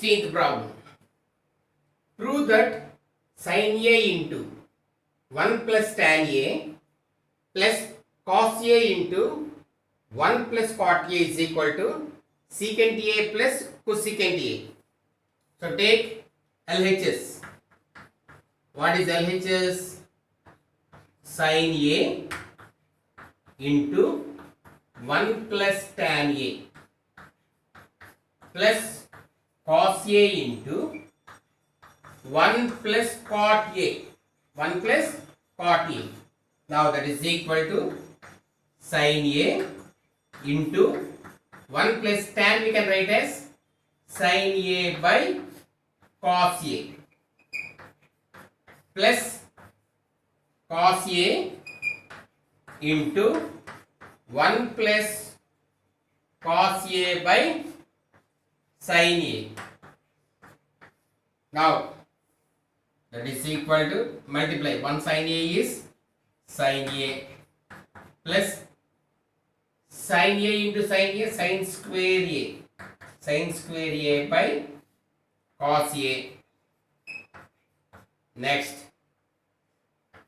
16th problem. Prove that sin A into 1 plus tan A plus cos A into 1 plus cot A is equal to secant A plus cosecant A. So take LHS. What is LHS? Sin A into 1 plus tan A plus cos A into 1 plus cot A. 1 plus cot A. Now that is equal to sin A into 1 plus tan we can write as sin A by cos A plus cos A into 1 plus cos A by sin A. Now that is equal to multiply 1 sin A is sin A plus sin A into sin A, sin square A, sin square A by cos A. Next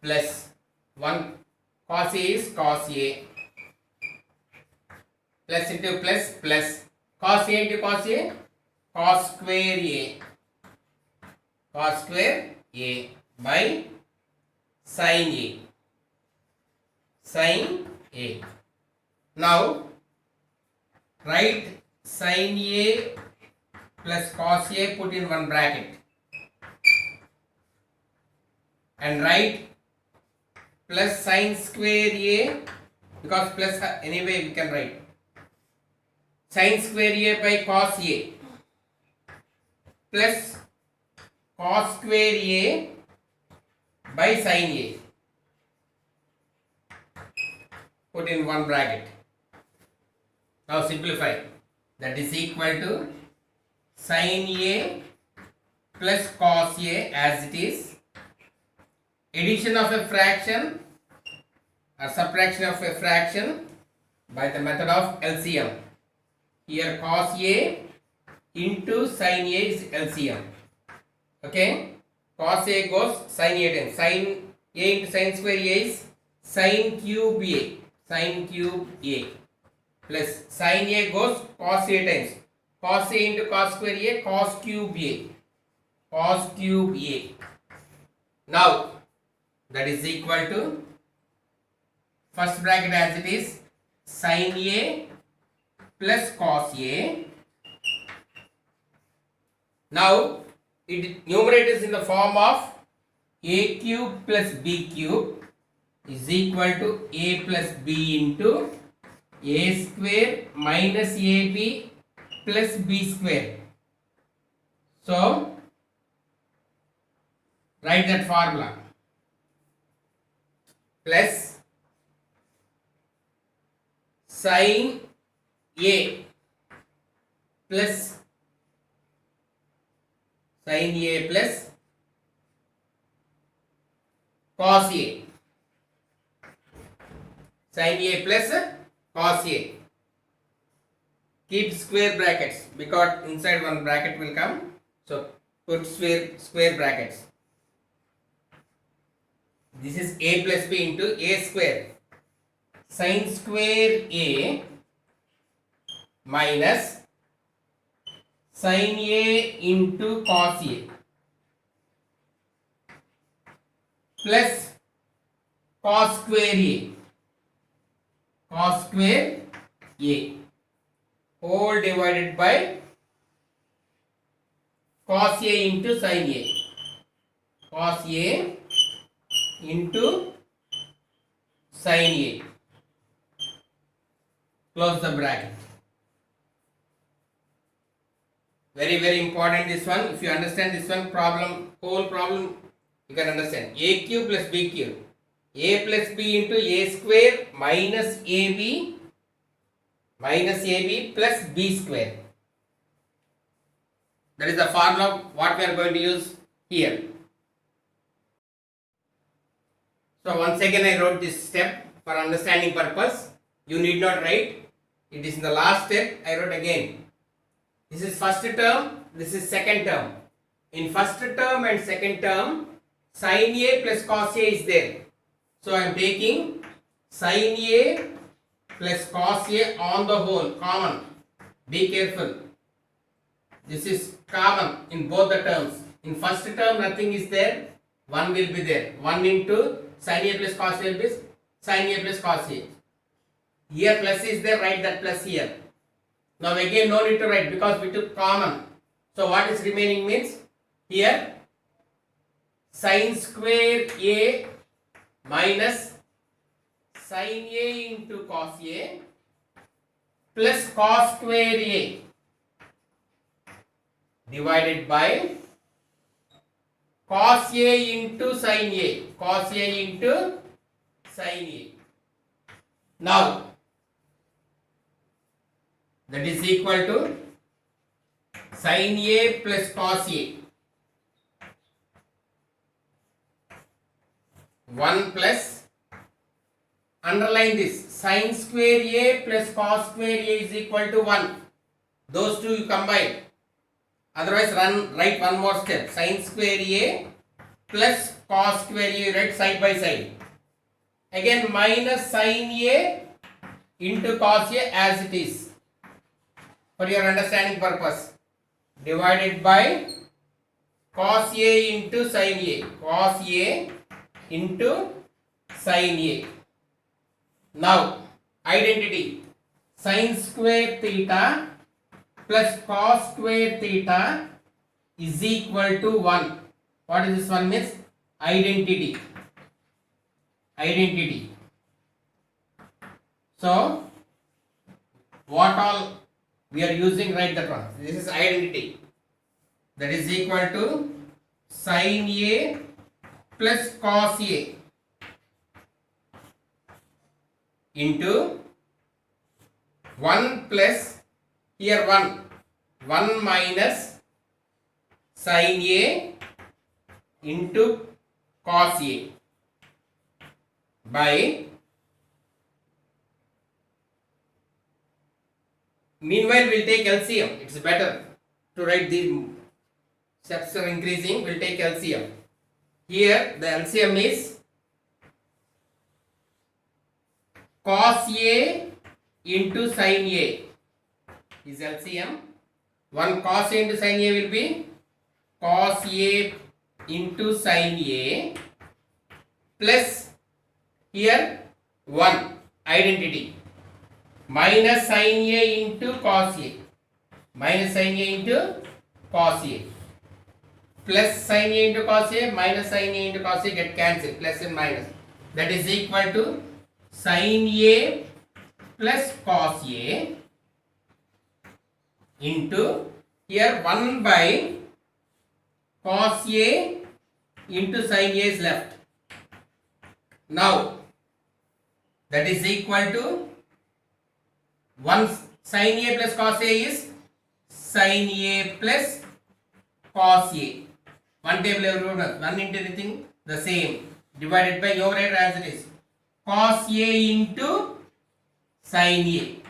plus 1 cos A is cos A plus into plus plus cos A into cos A, cos square A, cos square A by sin A, sin A. Now write sin A plus cos A, put in one bracket, and write plus sin square A, because plus anyway we can write sin square A by cos A plus cos square A by sin A, put in one bracket. Now simplify. That is equal to sin A plus cos A as it is, addition of a fraction or subtraction of a fraction by the method of LCM. Here cos A into sin A is LCM. Okay, cos A goes sin A times. Sin A into sin square A is sin cube A, sin cube A, plus sin A goes cos A times. Cos A into cos square A, cos cube A, cos cube A. Now that is equal to first bracket as it is, sin A plus cos A. Now it numerator is in the form of A cube plus B cube is equal to A plus B into A square minus AB plus B square. So write that formula. Plus sin A plus sin A plus cos A, sin A plus cos A. Keep square brackets because inside one bracket will come, so put square brackets. This is A plus B into A square sin square A minus sin A into cos A plus cos square A, cos square A whole divided by cos A into sin A, cos A into sin A. Close the bracket. Very important this one. If you understand this one whole problem you can understand. A cube plus B cube, A plus B into A square minus AB plus B square. That is the formula what we are going to use here. So once again I wrote this step for understanding purpose. You need not write. It is in the last step. I wrote again. This is first term this is second term. In first term and second term, sin A plus cos A is there. So I am taking sin A plus cos A on the whole, common. Be careful. This is common in both the terms. In first term nothing is there, 1 will be there. 1 into sin A plus cos A will be sin A plus cos A. Here plus is there, write that plus here. Now again no need to write because we took common. So what is remaining means here sin square A minus sin A into cos A plus cos square A divided by cos A into sin A, cos A into sin A. Now that is equal to sin A plus cos A, 1 plus, underline this, sin square A plus cos square A is equal to 1. Those two you combine. Otherwise write one more step, sin square A plus cos square A, write side by side. Again minus sin A into cos A as it is for your understanding purpose, divided by cos A into sin A, cos A into sin A. Now identity, sin square theta plus cos square theta is equal to 1. What is this one means? Identity. Identity. So what all we are using, write that one. This is identity. That is equal to sin A plus cos A into 1 plus, here 1 minus sin A into cos A by, meanwhile we will take LCM. It's better to write the steps are increasing, we will take LCM. Here the LCM is cos A into sin A is LCM. 1 cos A into sin A will be cos A into sin A plus here 1 identity minus sin A into cos A, minus sin A into cos A plus sin A into cos A minus sin A into cos A get cancelled, plus and minus, that is equal to sin A plus cos A into here 1 by cos A into sin A is left. Now that is equal to 1 sin A plus cos A is sin A plus cos A. One table everyone, 1 into anything the same, divided by your rate as it is cos A into sin A.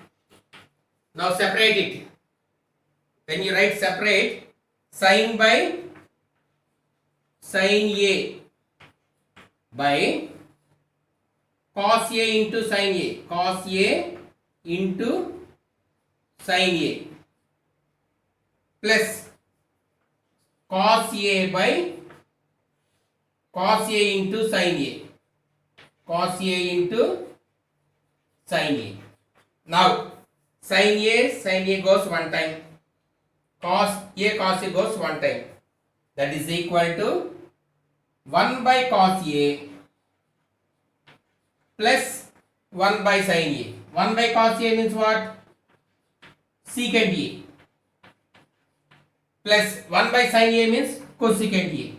Now separate it. When you write separate, sin by sin A by cos A into sin A, cos A into sin A plus cos A by cos A into sin A, cos A into sin A. Now sin A goes one time, cos A goes one time, that is equal to 1 by cos A plus 1 by sin A. 1 by cos A means what? Secant A plus 1 by sin A means cosecant A.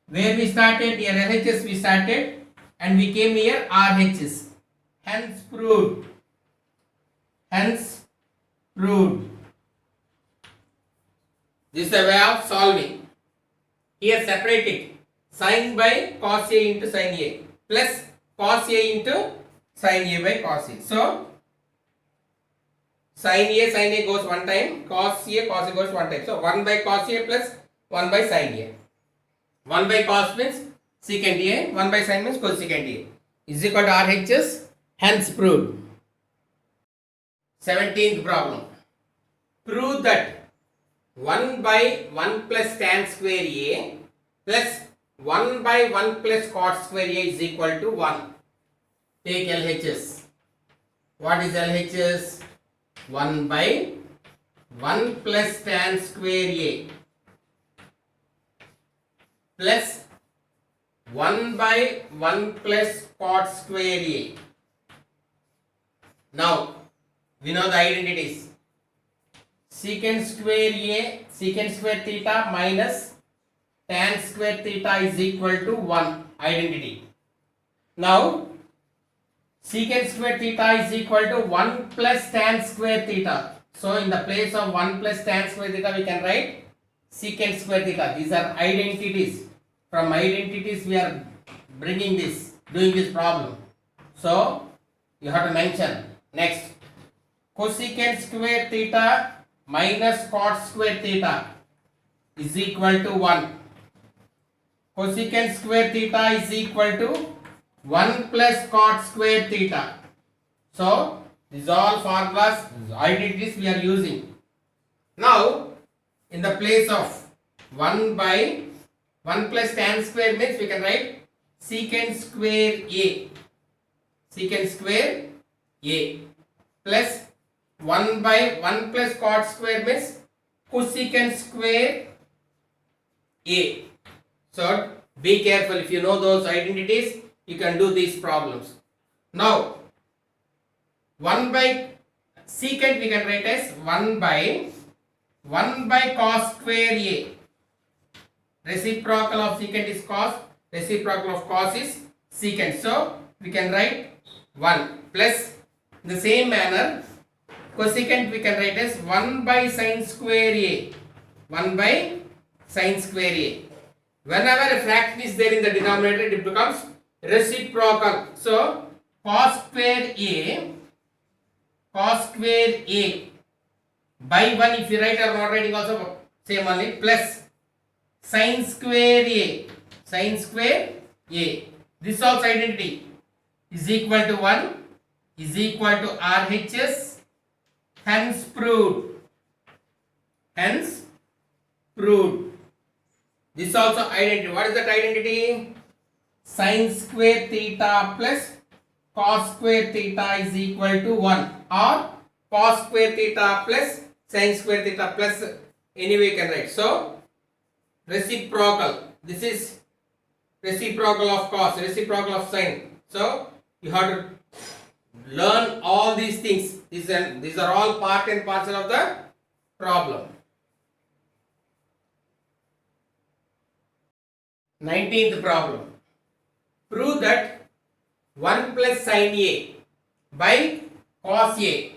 Where we started? Here LHS we started and we came here RHS. Hence proved. Hence proved. This is a way of solving. Here separate it. Sin by cos A into sin A plus cos A into sin A by cos A. So Sin A goes one time, cos A goes one time. So 1 by cos A plus 1 by sin A. 1 by cos means secant A, 1 by sin means cosecant A is equal to RHS, hence proved. 17th problem. Prove that 1 by 1 plus tan square A plus 1 by 1 plus cot square A is equal to 1. Take LHS. What is LHS? 1 by 1 plus tan square A plus 1 by 1 plus cot square A. Now, we know the identities. Secant square A, secant square theta minus tan square theta is equal to 1. Identity. Now, secant square theta is equal to 1 plus tan square theta. So, in the place of 1 plus tan square theta, we can write secant square theta. These are identities. From identities, we are bringing this, doing this problem. So, you have to mention. Next, cosecant square theta minus cot square theta is equal to 1. Cosecant square theta is equal to 1 plus cot square theta. So, these are all formulas, identities we are using. Now, in the place of 1 by 1 plus tan square means we can write secant square A. Secant square A plus 1 by 1 plus cot square means cosecant square A. So, be careful. If you know those identities, you can do these problems. Now, 1 by secant we can write as 1 by cos square A. Reciprocal of secant is cos, reciprocal of cos is secant. So, we can write 1 plus, in the same manner, cosecant we can write as 1 by sin square A. 1 by sin square A. Whenever a fraction is there in the denominator, it becomes reciprocal. So, cos square A by 1, if you write or not writing also same only, plus sin square A. This also identity is equal to 1 is equal to RHS, hence proved. This also identity. What is that identity? Sin square theta plus cos square theta is equal to 1, or cos square theta plus sin square theta plus, anyway you can write. So, reciprocal. This is reciprocal of cos, reciprocal of sin. So, you have to learn all these things. These are all part and parcel of the problem. 19th problem. Prove that 1 plus sin A by cos A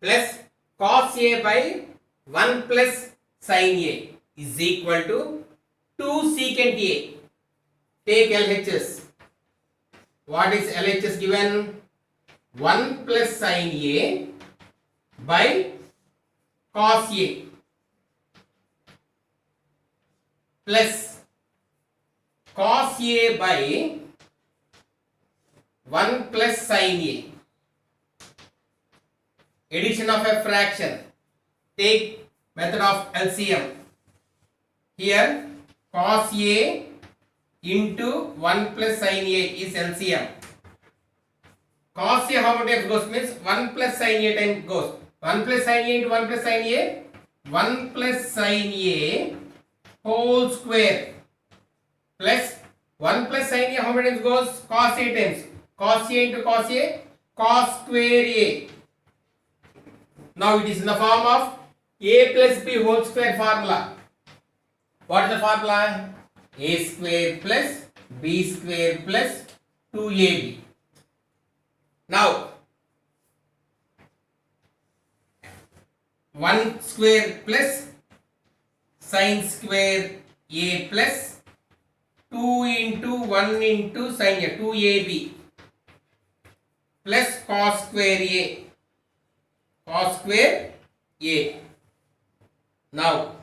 plus cos A by 1 plus sin A is equal to 2 secant A. Take LHS. What is LHS given? 1 plus sin A by cos A plus cos A by 1 plus sin A. Addition of a fraction. Take method of LCM. Here cos A into 1 plus sin A is LCM. Cos A how many times goes means 1 plus sin A times goes. 1 plus sin A into 1 plus sin A. 1 plus sin A whole square plus 1 plus sin A how many times goes? Cos A times. Cos A into cos A, cos square A. Now it is in the form of A plus B whole square formula. What is the formula? A square plus B square plus 2AB. Now 1 square plus sin square A plus 2 into 1 into sin A, 2AB plus cos square A. cos square A. Now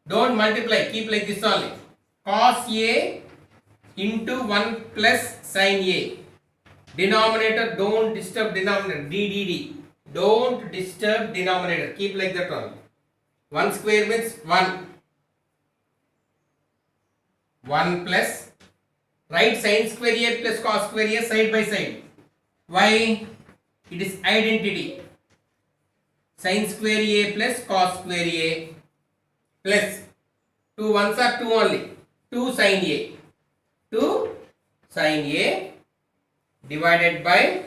don't multiply, keep like this only. Cos A into 1 plus sin A. Denominator, don't disturb denominator. DDD. Don't disturb denominator. Keep like that one. 1 square means 1. 1 plus. Write sin square A plus cos square A side by side. Why? It is identity. Sin square A plus cos square A plus 2 ones are 2 only. 2 sin A. 2 sin A divided by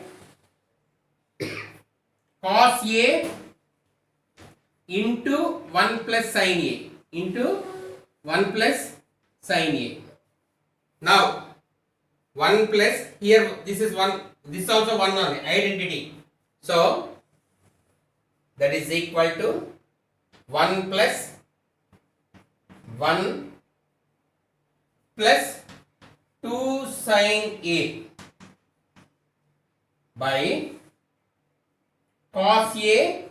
cos A into 1 plus sin A into 1 plus sin A. Now 1 plus, here this is 1, this also 1 only, identity. So that is equal to 1 plus 1 plus 2 sin A by cos A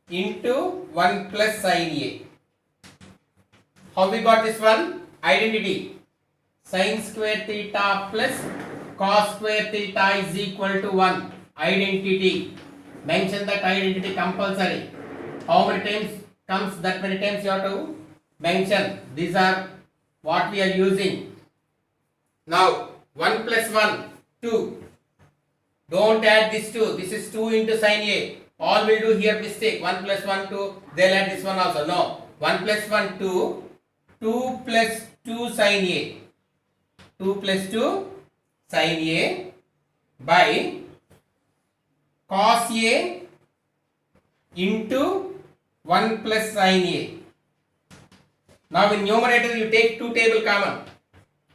into 1 plus sin A. How we got this one? Identity. Sin square theta plus cos square theta is equal to 1. Identity. Mention that identity compulsory. How many times comes, that many times you have to mention. These are what we are using. Now 1 plus 1, 2. Don't add this 2. This is 2 into sin A. All will do here mistake. 1 plus 1, 2. They'll add this one also. No. 1 plus 1, 2. 2 plus 2 sin A. 2 plus 2 sin A by cos A into 1 plus sin A. Now in numerator you take 2 table common.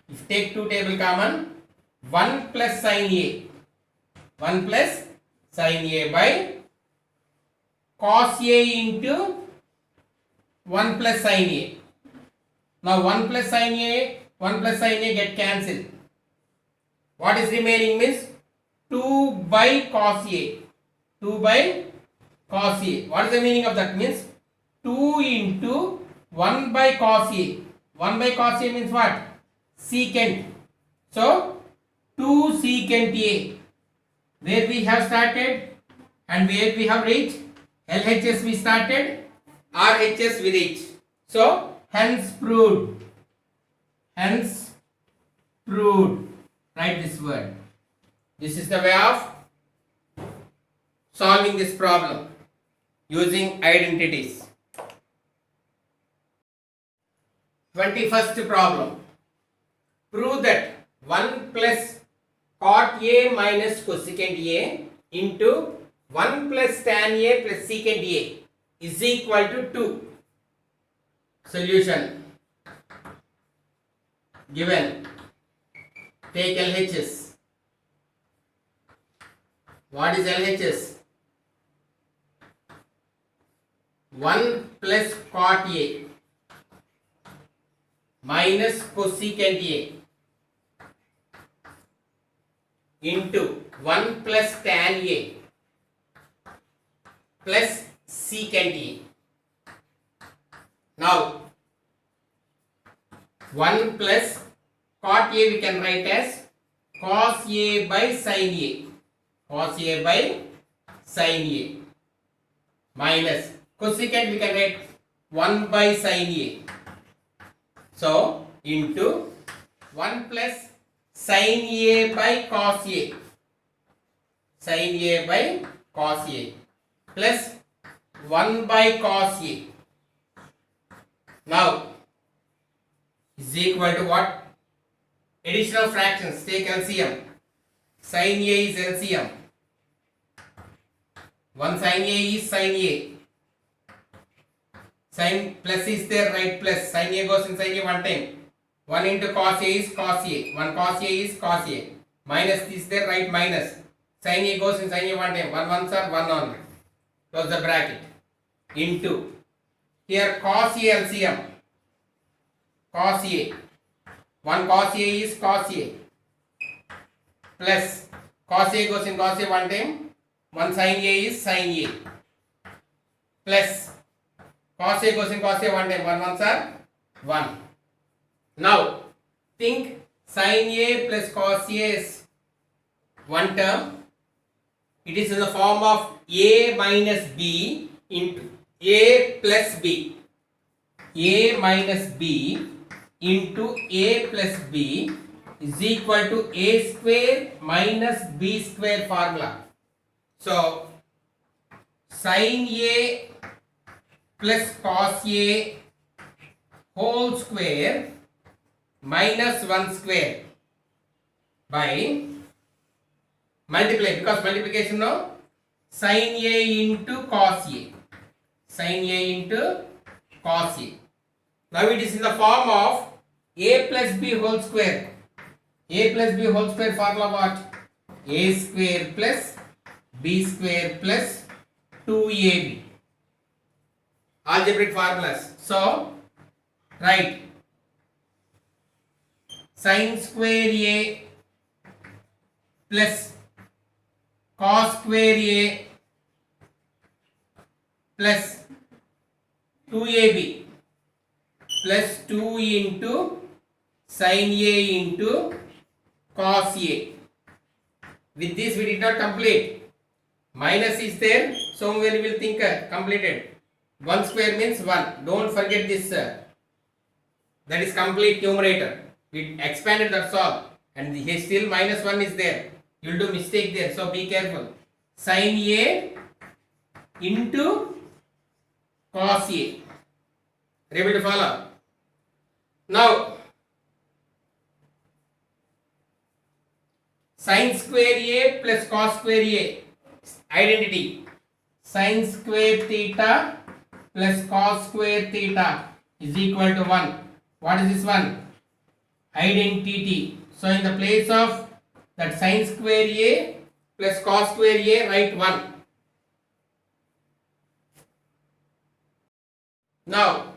If you take 2 table common, 1 plus sin A. 1 plus sin A by cos A into 1 plus sin A. Now 1 plus sin A, 1 plus sin A get cancelled. What is remaining means 2 by cos A. 2 by cos A. What is the meaning of that? Means 2 into 1 by cos A. 1 by cos A means what? Secant. So 2 secant A. Where we have started and where we have reached? LHS we started, RHS we reached. So hence proved. Hence proved. Write this word. This is the way of solving this problem using identities. 21st problem. Prove that 1 plus cot A minus cosecant A into 1 plus tan A plus secant A is equal to 2. Solution. Given. Take LHS. What is LHS? 1 plus cot A minus cosecant A into 1 plus tan A plus secant A. Now 1 plus cot A we can write as cos A by sin A. Cos A by sin A minus cosecant we can write 1 by sin A. So into 1 plus sin A by cos A. Sin A by cos A plus 1 by cos A. Now is equal to what? Additional fractions. Take LCM. Sin A is LCM. 1 sin A is sin A. Sin plus is there, right? Plus sin A goes in sin A one time. 1 into cos A is cos A. 1 cos A is cos A. Minus is there, right? Minus. Sin A goes in sin A one time. 1 ones are 1 only. Close the bracket. Into. Here cos A LCM. Cos A. 1 cos A is cos A. Plus cos A goes in cos A one time. 1 sin A is sin A. plus cos A cosine cos A 1 time 1 ones are 1. Now think sin A plus cos A is one term. It is in the form of A minus B into A plus B. A minus B into A plus B is equal to A square minus B square formula. So sin A plus cos A whole square minus 1 square by multiply, because multiplication no, sin A into cos A. Sin A into cos A. Now it is in the form of A plus B whole square. A plus B whole square formula what? A square plus B square plus 2AB. Algebraic formulas. So write sin square A plus cos square A plus 2AB plus 2 into sin A into cos A. With this we did not complete. Minus is there, somewhere we will think completed. 1 square means 1. Don't forget this. That is complete numerator. We expanded, that's all. And here still minus 1 is there. You will do mistake there, so be careful. Sin A into cos A. Are you able to follow? Now sin square A plus cos square A, identity. Sin square theta plus cos square theta is equal to 1. What is this one? Identity. So in the place of that sin square A plus cos square A, write 1. Now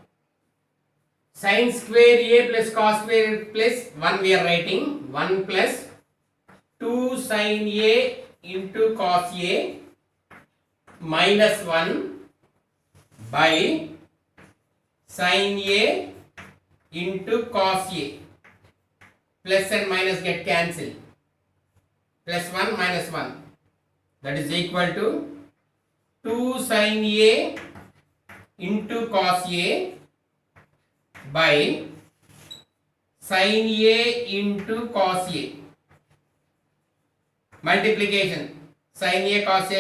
sin square A plus cos square plus 1 we are writing. 1 plus 2 sin A into cos A minus 1 by sin A into cos A. Plus and minus get cancelled. Plus 1 minus 1. That is equal to 2 sin A into cos A by sin A into cos A. Multiplication. Sin A cos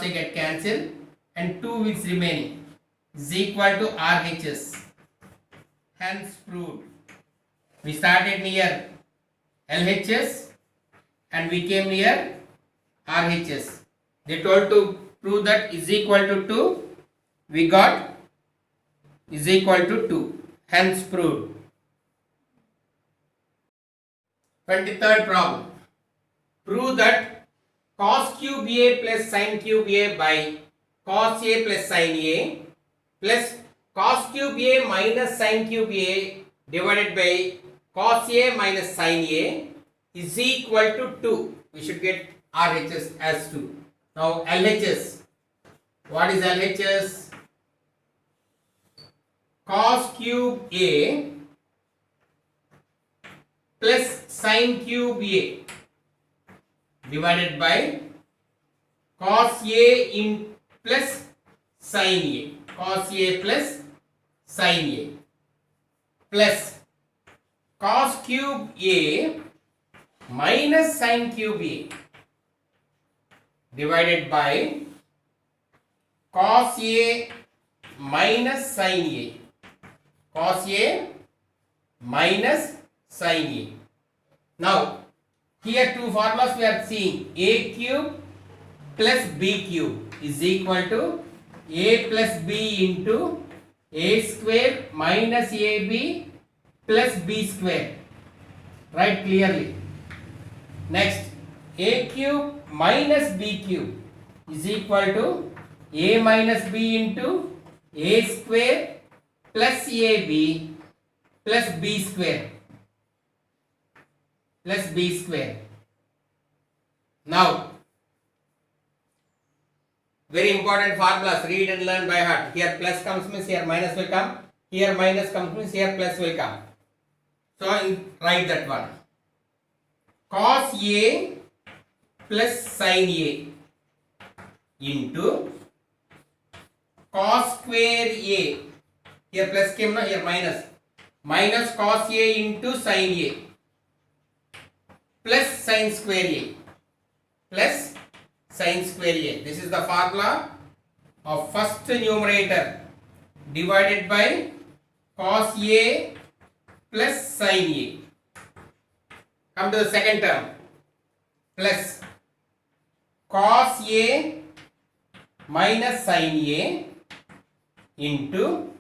A get cancelled and 2 is remaining. Is equal to RHS. Hence proved. We started near LHS and we came near RHS. They told to prove that is equal to 2. We got is equal to 2. Hence proved. 23rd problem. Prove that cos cube A plus sin cube A by cos A plus sin A plus cos cube A minus sin cube A divided by cos A minus sin A is equal to 2. We should get RHS as 2. Now LHS. What is LHS? Cos cube A plus sin cube A divided by cos A in plus sin A. Cos A plus sin A plus cos cube A minus sin cube A divided by cos A minus sin A. Cos A minus sin A. Now here two formulas we are seeing. A cube plus B cube is equal to A plus B into A square minus AB plus B square. Write clearly. Next, A cube minus B cube is equal to A minus B into A square plus AB plus B square. Plus B square. Now Very important formulas. Read and learn by heart. Here plus comes means here minus will come. Here minus comes means here plus will come. So write that one. Cos A plus sin A into cos square A. Here plus came now, here minus. Minus cos A into sin A plus sin square A plus sin square A. This is the formula of first numerator divided by cos A plus sin A. Come to the second term. Plus cos A minus sin A into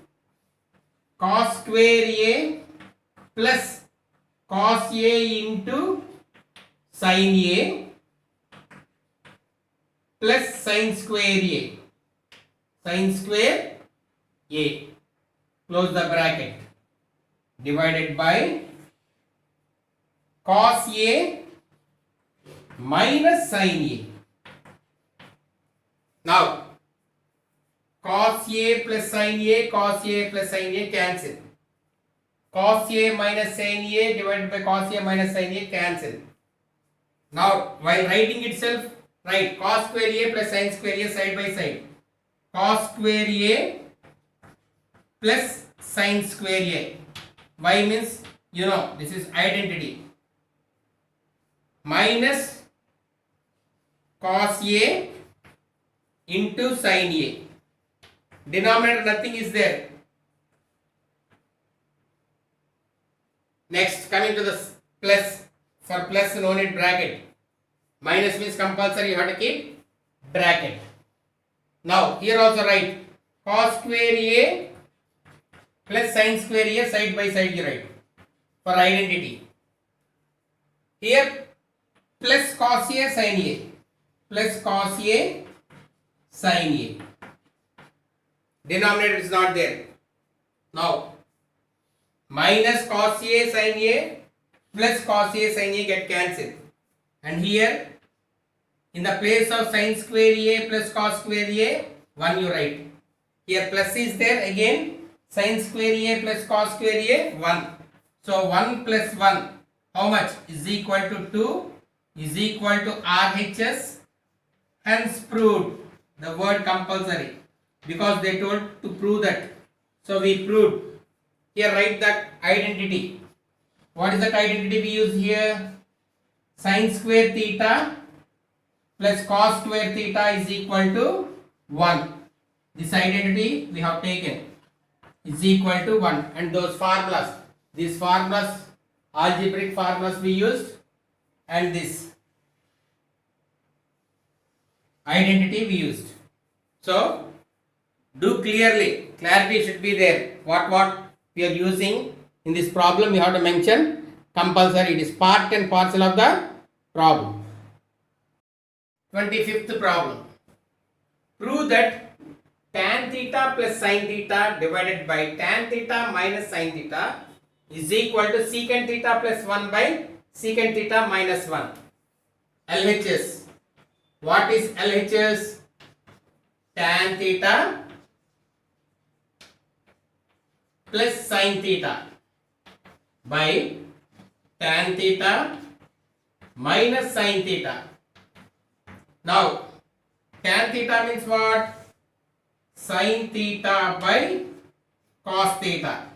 cos square A plus cos A into sin A plus sin square A. Sin square A. Close the bracket. Divided by cos A minus sin A. Now, cos A plus sin A, cos A plus sin A cancel. Cos A minus sin A divided by cos A minus sin A cancel. Now, while writing itself, write cos square A plus sin square A side by side. Cos square A plus sin square A. Why means, you know, this is identity. Minus cos A into sin A. Denominator nothing is there. Next, coming to the plus. For plus no need bracket. Minus means compulsory you have to keep bracket. Now here also write cos square A plus sin square A side by side you write for identity. Here plus cos A sin A plus cos A sin A. Denominator is not there. Now minus cos A sin A plus cos A sin A get cancelled. And here in the place of sin square A plus cos square A, 1 you write. Here plus is there again. Sin square A plus cos square A, 1. So 1 plus 1, how much? Is equal to 2 is equal to RHS. Hence proved. The word compulsory. Because they told to prove that. So we proved. Here write that identity. What is that identity we use here? Sin square theta plus cos square theta is equal to 1. This identity we have taken is equal to 1. And those formulas, these formulas, algebraic formulas we used, and this identity we used. So do clearly, clarity should be there. What we are using in this problem, you have to mention compulsory. It is part and parcel of the problem. 25th problem. Prove that tan theta plus sin theta divided by tan theta minus sin theta is equal to secant theta plus 1 by secant theta minus 1. LHS. What is LHS? Tan theta plus sin theta by tan theta minus sin theta. Now tan theta means what? Sin theta by cos theta.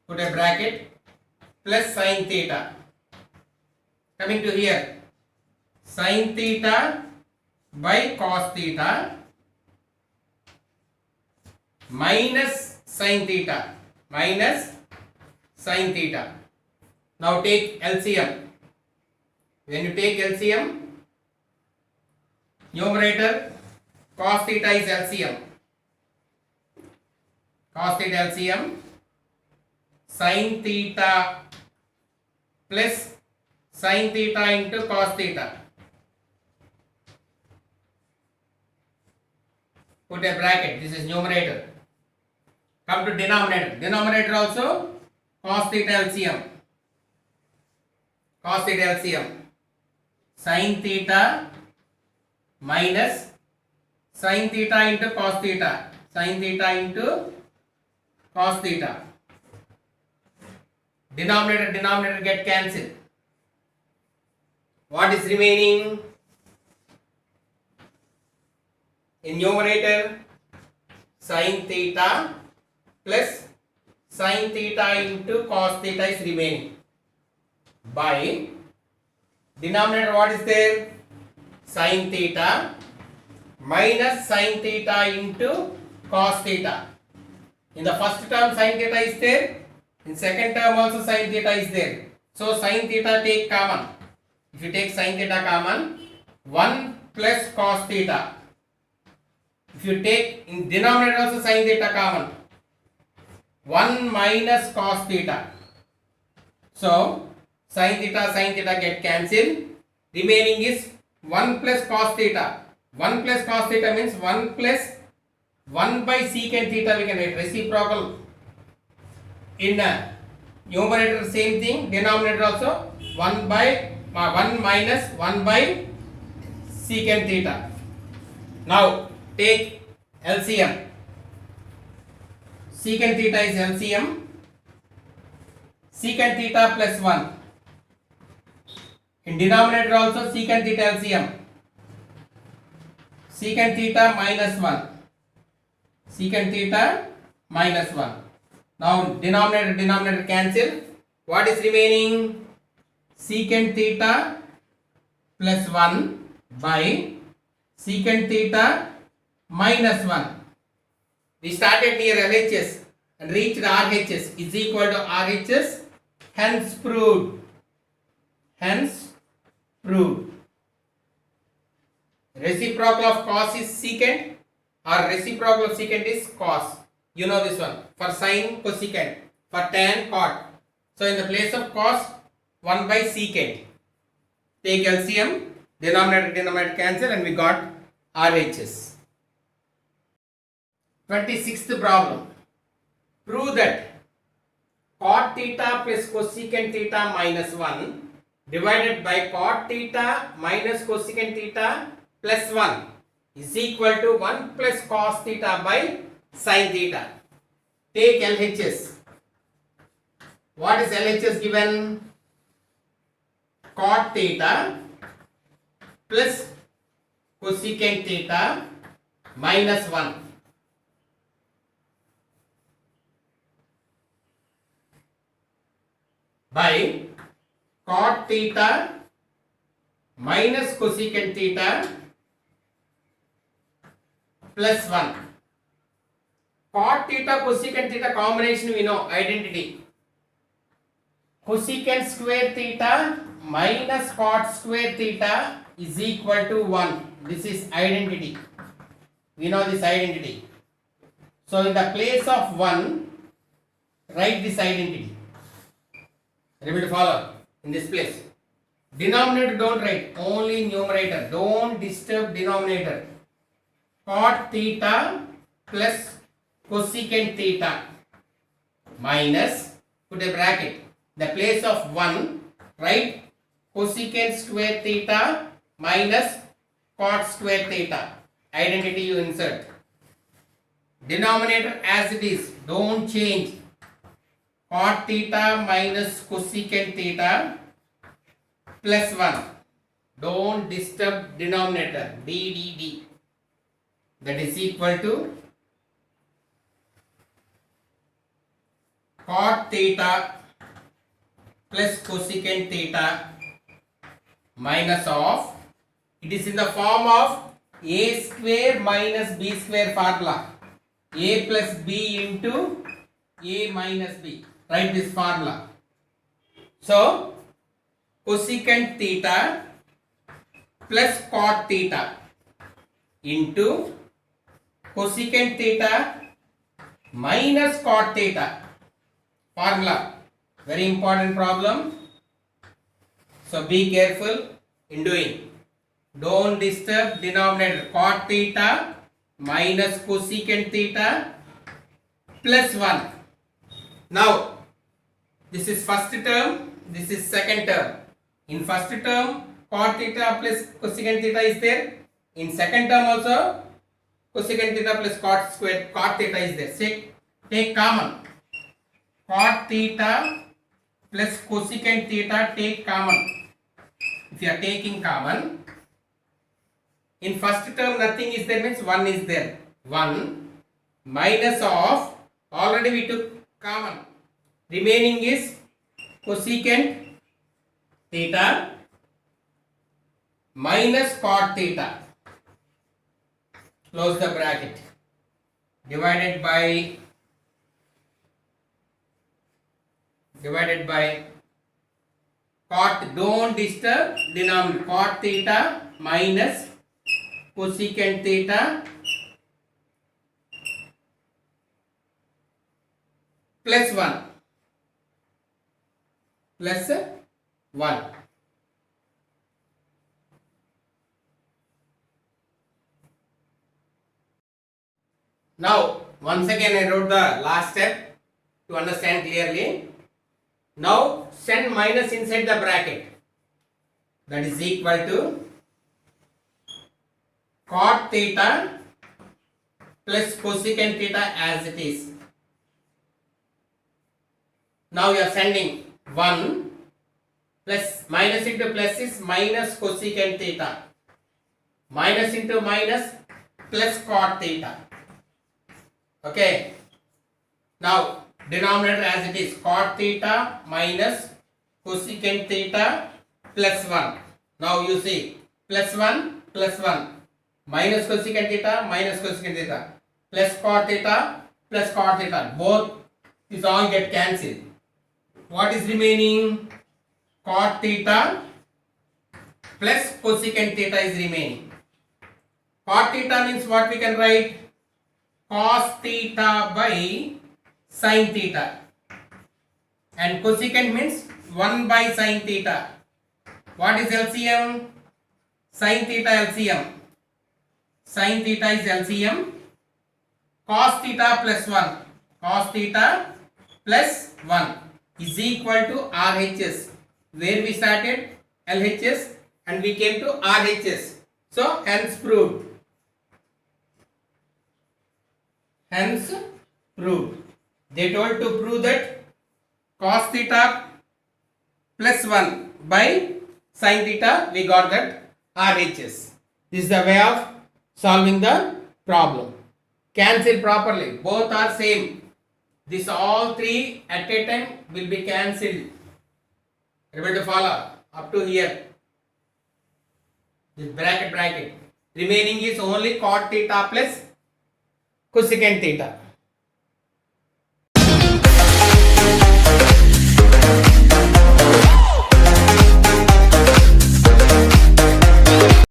Put a bracket plus sin theta. Coming to here, sin theta by cos theta minus sin theta. Minus sin theta. Now take LCM. When you take LCM, numerator cos theta is LCM. Cos theta LCM. Sin theta plus sin theta into cos theta. Put a bracket. This is numerator. Come to denominator. Denominator also cos theta LCM. Cos theta LCM. Sin theta minus Sin theta into cos theta. Sin theta into cos theta. Denominator get cancelled. What is remaining? In numerator, sin theta plus sin theta into cos theta is remaining. By denominator, what is there? Sin theta minus sin theta into cos theta. In the first term sin theta is there, in second term also sin theta is there. So sin theta take common. If you take sin theta common, 1 plus cos theta. If you take in denominator also sin theta common, 1 minus cos theta. So sin theta get cancelled. Remaining is 1 plus cos theta. 1 plus cos theta means 1 plus 1 by secant theta we can write. Reciprocal. In numerator same thing, denominator also 1 minus 1 by secant theta. Now take LCM. Secant theta is LCM. Secant theta plus 1. In denominator also secant theta LCM. Secant theta minus 1. Secant theta minus 1. Now denominator cancel. What is remaining? Secant theta plus 1 by secant theta minus 1. We started near LHS and reached RHS is equal to RHS. Hence proved. Hence proved. Reciprocal of cos is secant, or reciprocal of secant is cos. You know this one. For sin, cosecant. For tan, cot. So in the place of cos, 1 by secant. Take LCM, denominator cancel, and we got RHS. 26th problem. Prove that cot theta plus cosecant theta minus 1 divided by cot theta minus cosecant theta plus 1 is equal to 1 plus cos theta by sin theta. Take LHS. What is LHS given? Cot theta plus cosecant theta minus 1. By cot theta minus cosecant theta plus 1. Cot theta cosecant theta combination we know, identity. Cosecant square theta minus cot square theta is equal to 1. This is identity. We know this identity. So in the place of 1, write this identity. Able to follow in this place. Denominator don't write, only numerator. Don't disturb denominator. Cot theta plus cosecant theta minus, put a bracket. The place of 1, write cosecant square theta minus cot square theta. Identity you insert. Denominator as it is, don't change. Cot theta minus cosecant theta plus 1. Don't disturb denominator. D. That is equal to cot theta plus cosecant theta minus of, it is in the form of a square minus b square formula. A plus b into a minus b. Write this formula. So cosecant theta plus cot theta into cosecant theta minus cot theta. Formula. Very important problem. So be careful in doing. Don't disturb denominator. Cot theta minus cosecant theta plus 1. Now this is first term, this is second term. In first term cot theta plus cosecant theta is there. In second term also cosecant theta plus cot square, cot theta is there. Say, take common. Cot theta plus cosecant theta, take common. If you are taking common, in first term nothing is there means 1 is there. 1 minus of, already we took common. Remaining is cosecant theta minus cot theta. Close the bracket. Divided by cot, don't disturb denominator, cot theta minus cosecant theta plus 1 plus 1. Now once again I wrote the last step to understand clearly. Now send minus inside the bracket, that is equal to cot theta plus cosecant theta as it is. Now you are sending 1 plus minus into plus is minus cosecant theta, minus into minus plus cot theta. Okay. Now denominator as it is, cot theta minus cosecant theta plus 1. Now you see, plus 1 plus 1 minus cosecant theta minus cosecant theta plus cot theta, both is all get cancelled. What is remaining? Cot theta plus cosecant theta is remaining. Cot theta means what we can write? Cos theta by sin theta, and cosecant means 1 by sin theta. What is LCM? Sin theta LCM. Sin theta is LCM. Cos theta plus 1. Cos theta plus 1 is equal to RHS. Where we started? LHS and we came to RHS. So hence proved. Hence proved. They told to prove that cos theta plus 1 by sin theta, we got that RHS. This is the way of solving the problem. Cancel properly. Both are same. This all three at a time will be cancelled. Able to follow up to here. This bracket. Remaining is only cot theta plus cosecant theta.